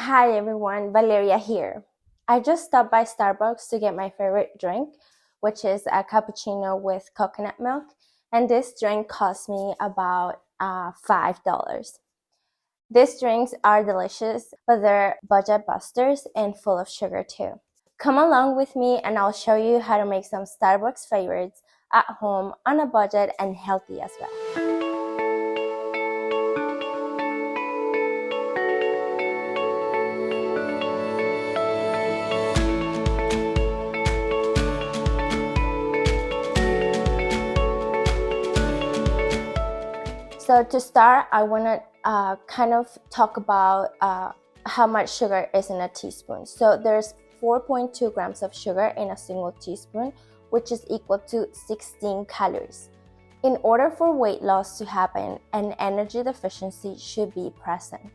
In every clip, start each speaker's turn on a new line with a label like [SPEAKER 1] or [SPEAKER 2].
[SPEAKER 1] Hi everyone, Valeria here. I just stopped by Starbucks to get my favorite drink, which is a cappuccino with coconut milk, and this drink cost me about $5. These drinks are delicious, but they're budget busters and full of sugar too. Come along with me and I'll show you how to make some Starbucks favorites at home on a budget and healthy as well. So to start, I want to kind of talk about how much sugar is in a teaspoon. So there's 4.2 grams of sugar in a single teaspoon, which is equal to 16 calories. In order for weight loss to happen, an energy deficiency should be present.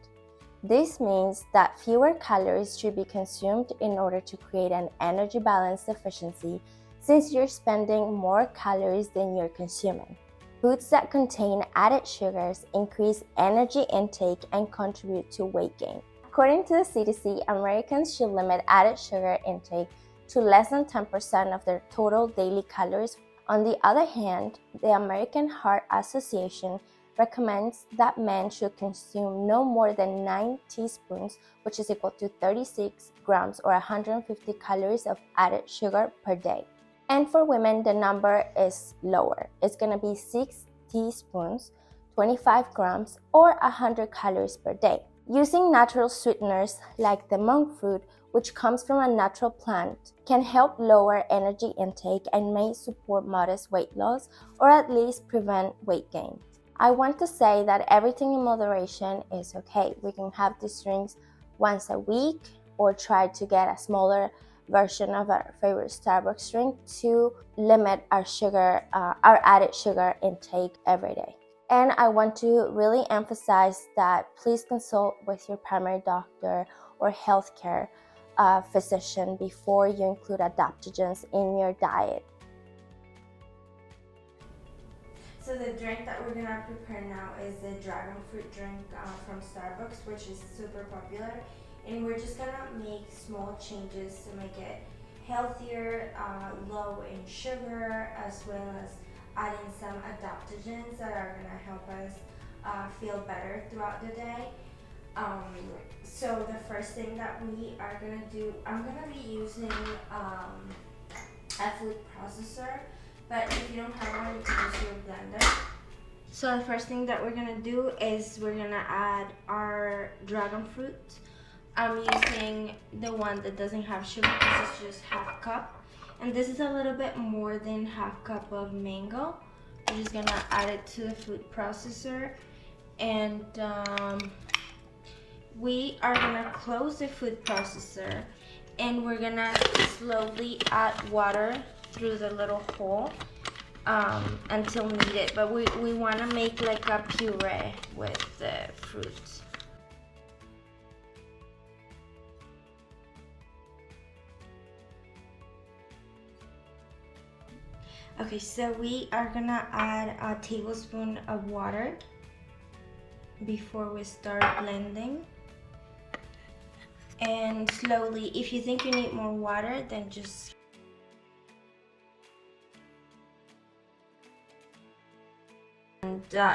[SPEAKER 1] This means that fewer calories should be consumed in order to create an energy balance deficiency, since you're spending more calories than you're consuming. Foods that contain added sugars increase energy intake and contribute to weight gain. According to the CDC, Americans should limit added sugar intake to less than 10% of their total daily calories. On the other hand, the American Heart Association recommends that men should consume no more than 9 teaspoons, which is equal to 36 grams or 150 calories of added sugar per day. And for women, the number is lower. It's going to be 6 teaspoons, 25 grams, or 100 calories per day. Using natural sweeteners like the monk fruit, which comes from a natural plant, can help lower energy intake and may support modest weight loss or at least prevent weight gain. I want to say that everything in moderation is okay. We can have these drinks once a week or try to get a smaller version of our favorite Starbucks drink to limit our added sugar intake every day. And I want to really emphasize that please consult with your primary doctor or healthcare physician before you include adaptogens in your diet. So the drink that we're gonna prepare now is the dragon fruit drink from Starbucks, which is super popular. And we're just gonna make small changes to make it healthier, low in sugar, as well as adding some adaptogens that are gonna help us feel better throughout the day. So the first thing that we are gonna do, I'm gonna be using a food processor, but if you don't have one, you can use your blender. So the first thing that we're gonna do is we're gonna add our dragon fruit. I'm using the one that doesn't have sugar because it's just half cup. And this is a little bit more than half cup of mango. We're just gonna add it to the food processor. And we are gonna close the food processor and we're gonna slowly add water through the little hole until needed. But we wanna make like a puree with the fruit. Okay, so we are gonna add a tablespoon of water before we start blending. And slowly, if you think you need more water, then just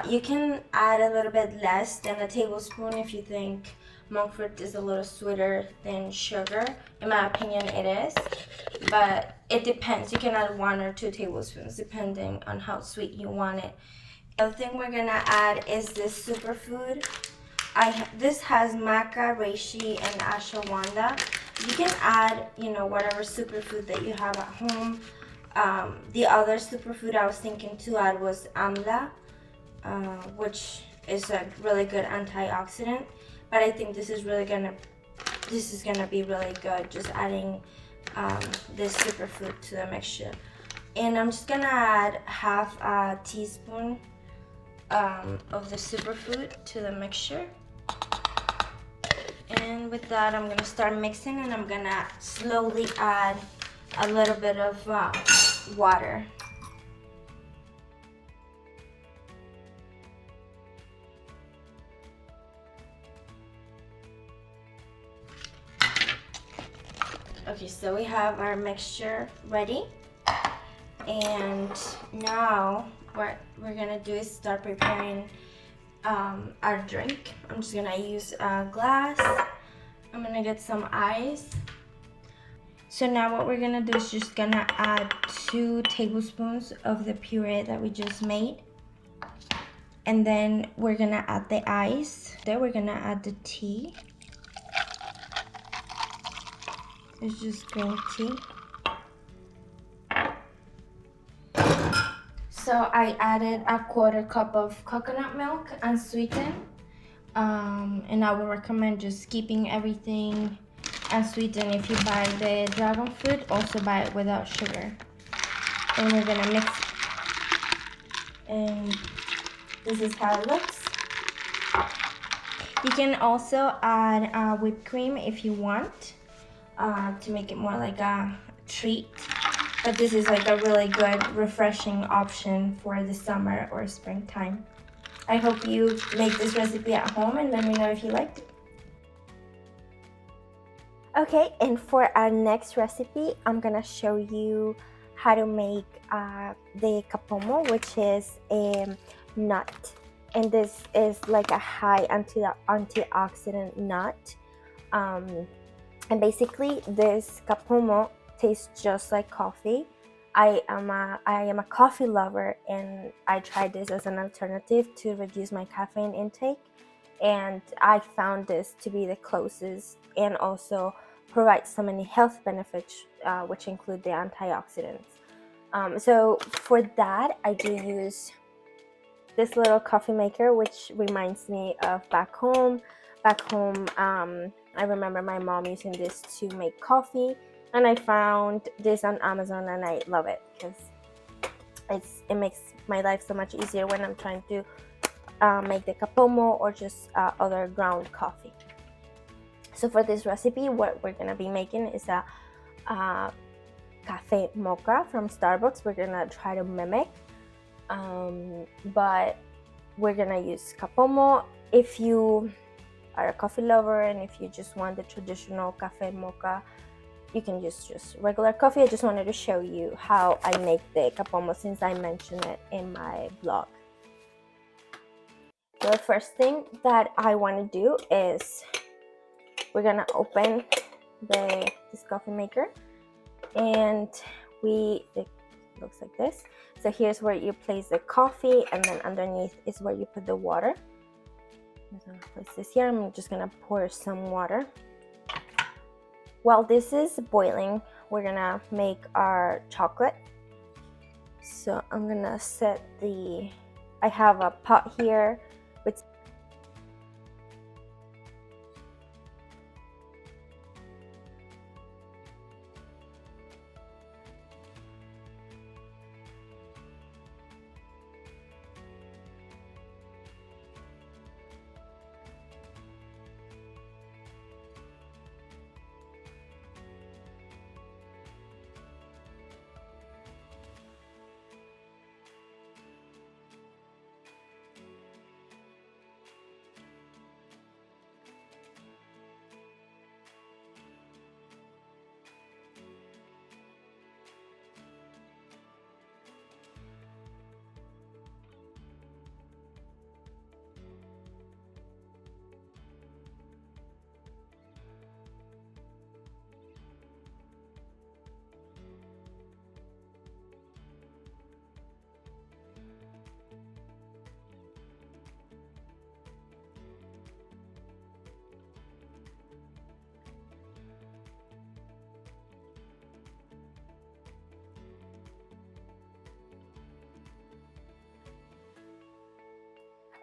[SPEAKER 1] you can add a little bit less than a tablespoon if you think monk fruit is a little sweeter than sugar. In my opinion, it is, but it depends. You can add 1 or 2 tablespoons depending on how sweet you want it. The other thing we're gonna add is this superfood. This has maca, reishi, and ashwagandha. You can add, whatever superfood that you have at home. The other superfood I was thinking to add was amla, which is a really good antioxidant. But I think this is gonna be really good, just adding this superfood to the mixture. And I'm just gonna add half a teaspoon of the superfood to the mixture. And with that, I'm gonna start mixing, and I'm gonna slowly add a little bit of water. Okay, so we have our mixture ready, and now what we're gonna do is start preparing our drink. I'm just gonna use a glass. I'm gonna get some ice. So now what we're gonna do is just gonna add 2 tablespoons of the puree that we just made. And then we're gonna add the ice. Then we're gonna add the tea. It's just green tea. So I added a 1/4 cup of coconut milk unsweetened. And I would recommend just keeping everything unsweetened. If you buy the dragon fruit, also buy it without sugar. And we're gonna mix it. And this is how it looks. You can also add whipped cream if you want, to make it more like a treat. But this is like a really good, refreshing option for the summer or springtime. I hope you make this recipe at home and let me know if you liked it. Okay, and for our next recipe, I'm gonna show you how to make the capomo, which is a nut. And this is like a high antioxidant nut. And basically this capomo tastes just like coffee. I am a coffee lover, and I tried this as an alternative to reduce my caffeine intake, and I found this to be the closest and also provides so many health benefits, which include the antioxidants. So for that, I do use this little coffee maker, which reminds me of back home. I remember my mom using this to make coffee, and I found this on Amazon, and I love it because it makes my life so much easier when I'm trying to make the capomo or just other ground coffee. So for this recipe, what we're gonna be making is a cafe mocha from Starbucks. We're gonna try to mimic, but we're gonna use capomo. If you are a coffee lover and if you just want the traditional cafe mocha, you can just regular coffee. I just wanted to show you how I make the capomo since I mentioned it in my blog. So the first thing that I want to do is we're gonna open this coffee maker, and it looks like this. So here's where you place the coffee, and then underneath is where you put the water. I'm gonna place this here. I'm just gonna pour some water. While this is boiling, we're gonna make our chocolate. So I'm gonna set I have a pot here with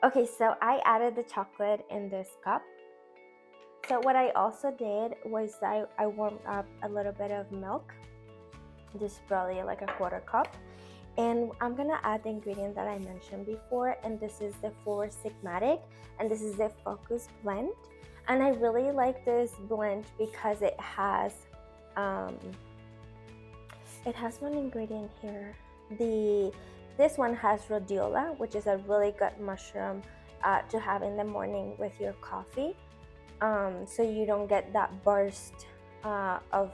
[SPEAKER 1] Okay, so I added the chocolate in this cup. So what I also did was I warmed up a little bit of milk. This is probably like a 1/4 cup. And I'm gonna add the ingredient that I mentioned before, and this is the 4-sigmatic, and this is the focus blend. And I really like this blend because it has one ingredient here. This one has rhodiola, which is a really good mushroom to have in the morning with your coffee, so you don't get that burst of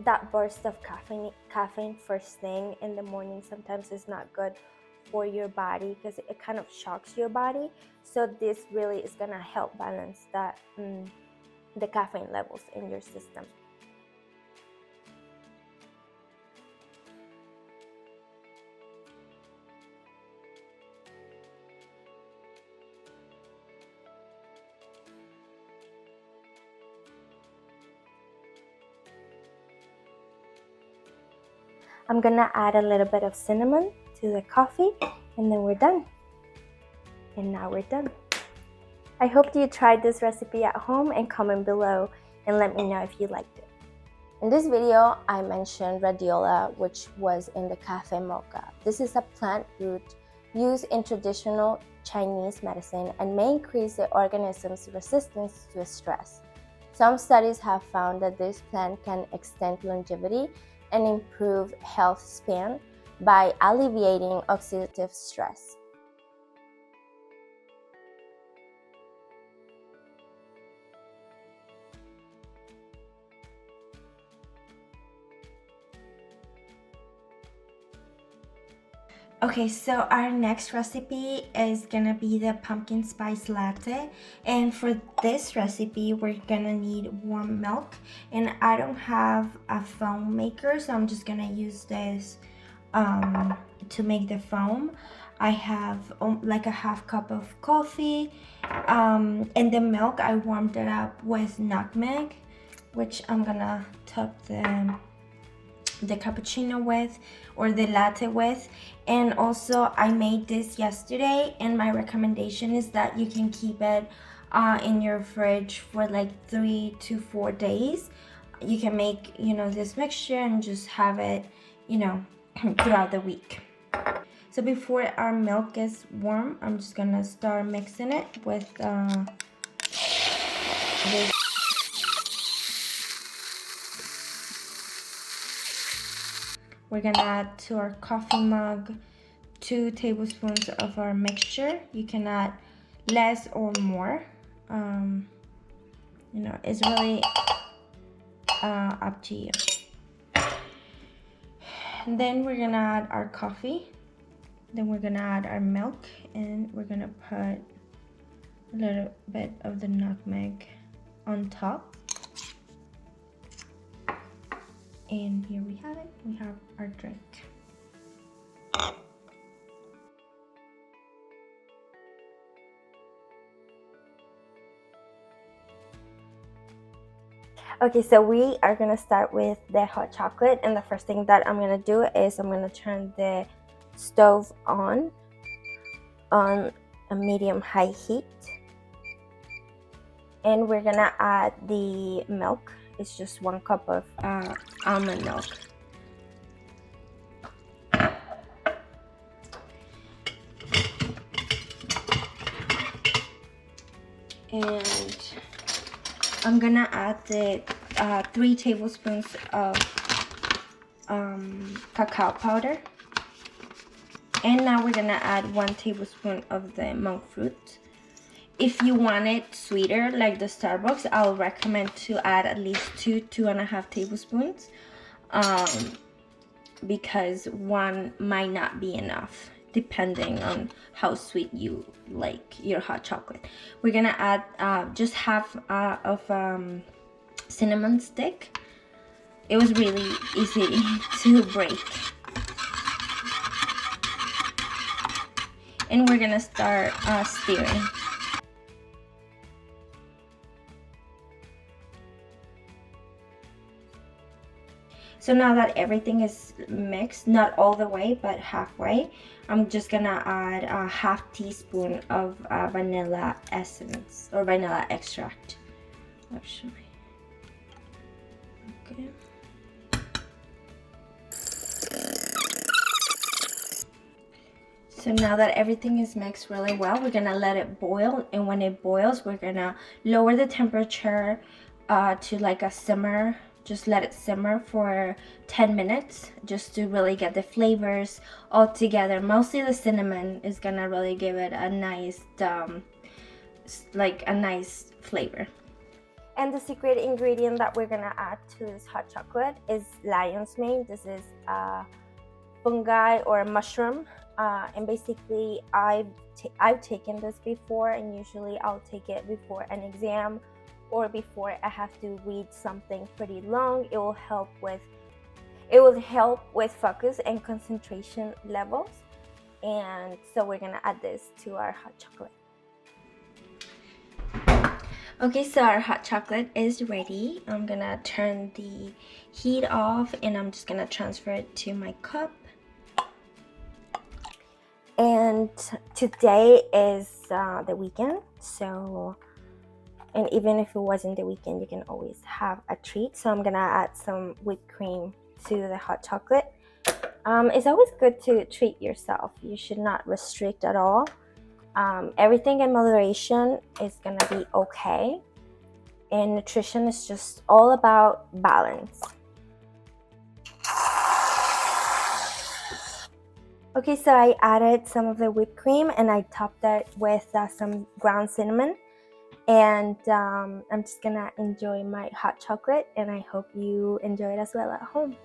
[SPEAKER 1] that burst of caffeine first thing in the morning sometimes is not good for your body because it kind of shocks your body. So this really is gonna help balance that the caffeine levels in your system. I'm gonna add a little bit of cinnamon to the coffee, and then we're done. And now we're done. I hope you tried this recipe at home and comment below and let me know if you liked it. In this video, I mentioned radiola, which was in the cafe mocha. This is a plant root used in traditional Chinese medicine and may increase the organism's resistance to stress. Some studies have found that this plant can extend longevity and improve health span by alleviating oxidative stress. Okay, so our next recipe is gonna be the pumpkin spice latte, and for this recipe we're gonna need warm milk, and I don't have a foam maker, so I'm just gonna use this to make the foam. I have like a half cup of coffee, and the milk I warmed it up with nutmeg, which I'm gonna top the cappuccino with, or the latte with. And also I made this yesterday, and my recommendation is that you can keep it in your fridge for like 3 to 4 days. You can make, you know, this mixture and just have it, you know, throughout the week. So before our milk gets warm, I'm just gonna start mixing it with this. We're gonna add to our coffee mug 2 tablespoons of our mixture. You can add less or more. You know, it's really up to you. And then we're gonna add our coffee. Then we're gonna add our milk, and we're gonna put a little bit of the nutmeg on top. And here we have it. We have our drink. Okay, so we are gonna start with the hot chocolate, and the first thing that I'm gonna do is I'm gonna turn the stove on a medium-high heat, and we're gonna add the milk. It's just 1 cup of almond milk. And I'm gonna add the 3 tablespoons of cacao powder. And now we're gonna add 1 tablespoon of the monk fruit. If you want it sweeter, like the Starbucks, I'll recommend to add at least 2.5 tablespoons, because 1 might not be enough, depending on how sweet you like your hot chocolate. We're gonna add just half of cinnamon stick. It was really easy to break. And we're gonna start stirring. So now that everything is mixed, not all the way, but halfway, I'm just gonna add a half teaspoon of vanilla essence, or vanilla extract, actually. Okay. So now that everything is mixed really well, we're gonna let it boil, and when it boils, we're gonna lower the temperature to like a simmer. Just let it simmer for 10 minutes just to really get the flavors all together. Mostly the cinnamon is gonna really give it a nice like a nice flavor. And the secret ingredient that we're gonna add to this hot chocolate is lion's mane. This is fungi or a mushroom, and basically I've taken this before, and usually I'll take it before an exam or before I have to read something pretty long. It will help with focus and concentration levels. And so we're gonna add this to our hot chocolate. Okay, so our hot chocolate is ready. I'm gonna turn the heat off and I'm just gonna transfer it to my cup. And today is the weekend, so, and even if it wasn't the weekend, you can always have a treat. So I'm gonna add some whipped cream to the hot chocolate. It's always good to treat yourself. You should not restrict at all. Everything in moderation is gonna be okay. And nutrition is just all about balance. Okay, so I added some of the whipped cream and I topped it with some ground cinnamon. And I'm just gonna enjoy my hot chocolate, and I hope you enjoy it as well at home.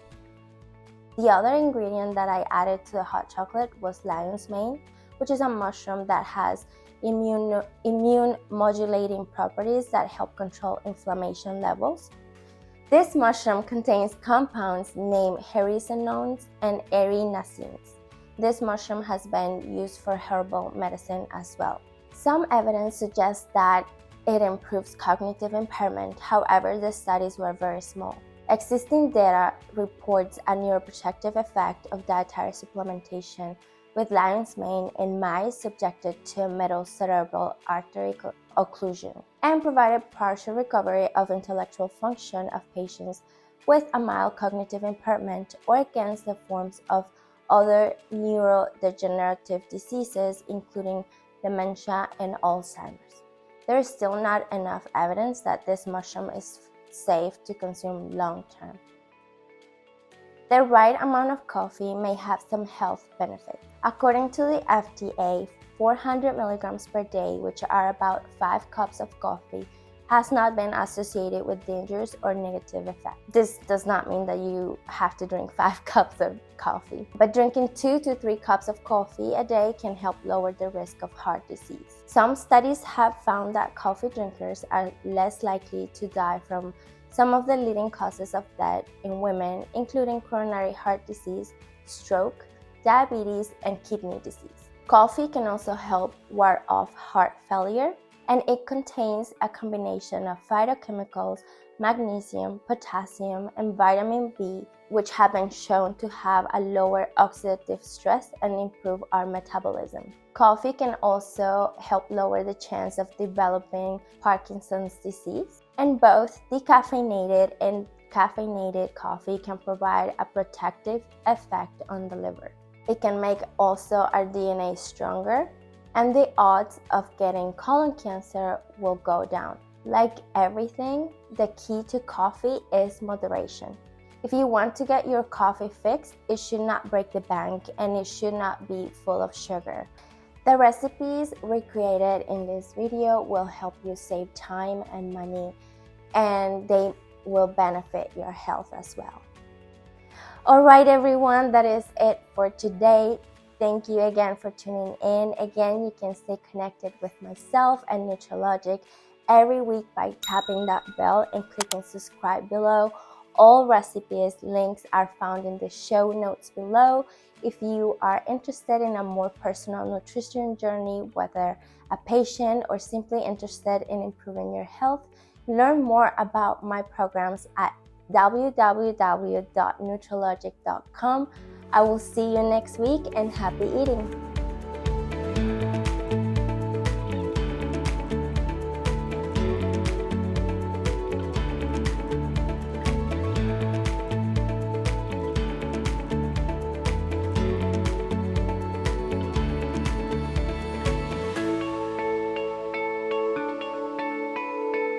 [SPEAKER 1] The other ingredient that I added to the hot chocolate was lion's mane, which is a mushroom that has immune modulating properties that help control inflammation levels. This mushroom contains compounds named hericenones and erinacines. This mushroom has been used for herbal medicine as well. Some evidence suggests that it improves cognitive impairment. However, the studies were very small. Existing data reports a neuroprotective effect of dietary supplementation with lion's mane in mice subjected to middle cerebral artery occlusion, and provided partial recovery of intellectual function of patients with a mild cognitive impairment or against the forms of other neurodegenerative diseases, including dementia and Alzheimer's. There is still not enough evidence that this mushroom is safe to consume long-term. The right amount of coffee may have some health benefits. According to the FDA, 400 milligrams per day, which are about 5 cups of coffee, has not been associated with dangerous or negative effects. This does not mean that you have to drink 5 cups of coffee, but drinking 2 to 3 cups of coffee a day can help lower the risk of heart disease. Some studies have found that coffee drinkers are less likely to die from some of the leading causes of death in women, including coronary heart disease, stroke, diabetes, and kidney disease. Coffee can also help ward off heart failure, and it contains a combination of phytochemicals, magnesium, potassium, and vitamin B, which have been shown to have a lower oxidative stress and improve our metabolism. Coffee can also help lower the chance of developing Parkinson's disease, and both decaffeinated and caffeinated coffee can provide a protective effect on the liver. It can make also our DNA stronger, and the odds of getting colon cancer will go down. Like everything, the key to coffee is moderation. If you want to get your coffee fixed, it should not break the bank and it should not be full of sugar. The recipes recreated in this video will help you save time and money, and they will benefit your health as well. Alright everyone, that is it for today. Thank you again for tuning in. Again, you can stay connected with myself and Nutrologic every week by tapping that bell and clicking subscribe below. All recipes links are found in the show notes below. If you are interested in a more personal nutrition journey, whether a patient or simply interested in improving your health, learn more about my programs at www.nutrologic.com. I will see you next week, and happy eating!